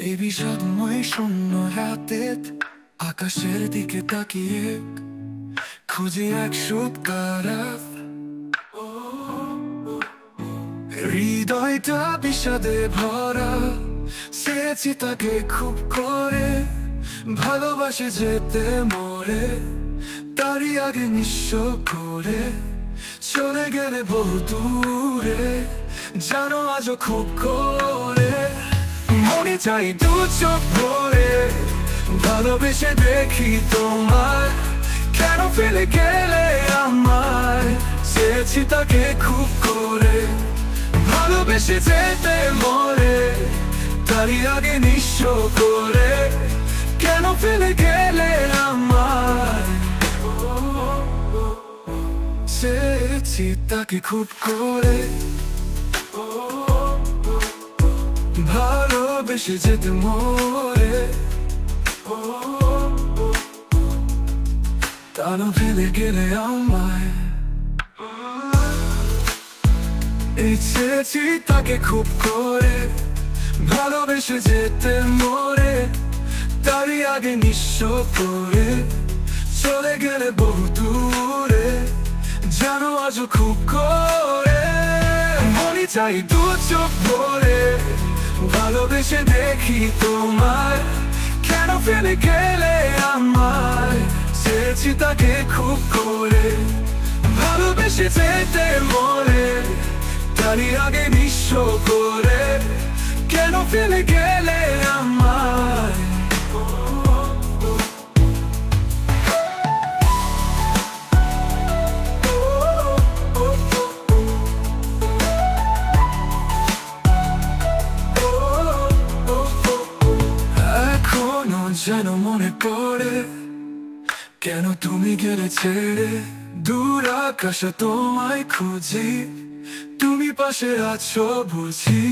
এই বিষাদময় শূন্য হাতে আকাশের দিকে তাকিয়ে খুঁজি এক সুৎকারাফ। হৃদয়টা বিষাদে ভরা, চেয়েছি তাকে খুব করে, ভালোবাসে যেতে মরে, তারই আগে নিঃস্ব করে চলে গেলে বহু দূরে। জানো আজও খুব করে মনে চাই দু চোখ ভরে, ভালোবেসে দেখি তোমার, কেন ফেলে গেলে আমায়। চেয়েছি তাকে খুব করে, ভালোবেসে যেতে মরে, তারই আগে নিঃস্ব করে, কেন ফেলে গেলে আমায়। চেয়েছি তাকে খুব করে, ভালোবেসে যেতে মরে, কেন ফেলে গেলে আমায়। চেয়েছি তাকে খুব করে, ভালোবেসে যেতে মরে, তারই আগে নিঃস্ব করে চলে গেলে বহু দূরে। জানো আজও খুব করে মনে চাই দু চোখ ভরে, ভালোবেসে দেখি তোমার, কেন ফেলে গেলে আমায়। চেয়েছি তাকে খুব করে, ভালোবেসে যেতে মরে, তারই আগে নিঃস্ব করে, কেন ফেলে গেলে আমায়। এখনো যেন মনে পড়ে, কেন তুমি গেলে ছেড়ে, দূর আকাশে তোমায় খুঁজি, তুমি পাশে আছো বুঝি।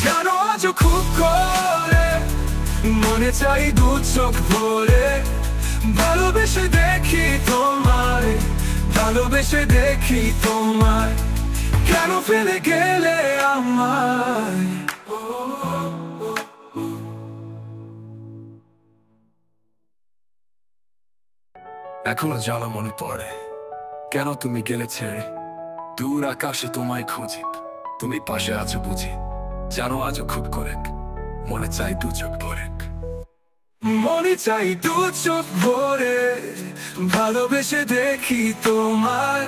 জানো আজও খুব করে মনে চাই দু চোখ ভরে, ভালোবেসে দেখি তোমায়, ভালোবেসে দেখি তোমায়, কেন ফেলে গেলে আমায়। এখনো জানো মনে পড়ে, কেন তুমি গেলে ছেড়ে, দূর আকাশে তোমায় খুঁজি, তুমি পাশে আছো বুঝি। জানো আজও খুব করে মনে চাই দু চোখ ভরে, মনে চাই দু চোখ ভরে, ভালোবেসে দেখি তোমার,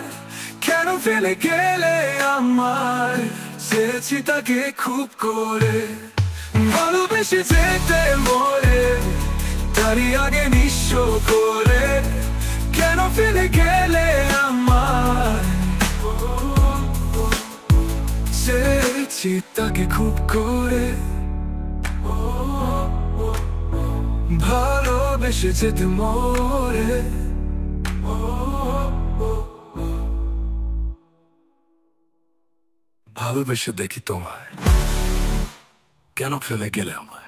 কেন ফেলে গেলে আমায়। চেয়েছি তাকে খুব করে, ভালোবেসে যেতে মরে, তারই আগে নিঃস্ব করে, কেন ফেলে গেলে আমায়। চেয়েছি তাকে খুব করে, ভালোবেসে যেতে মরে, ভালোবেসে দেখি তোমায়, কেন ফেলে গেলে আমায়।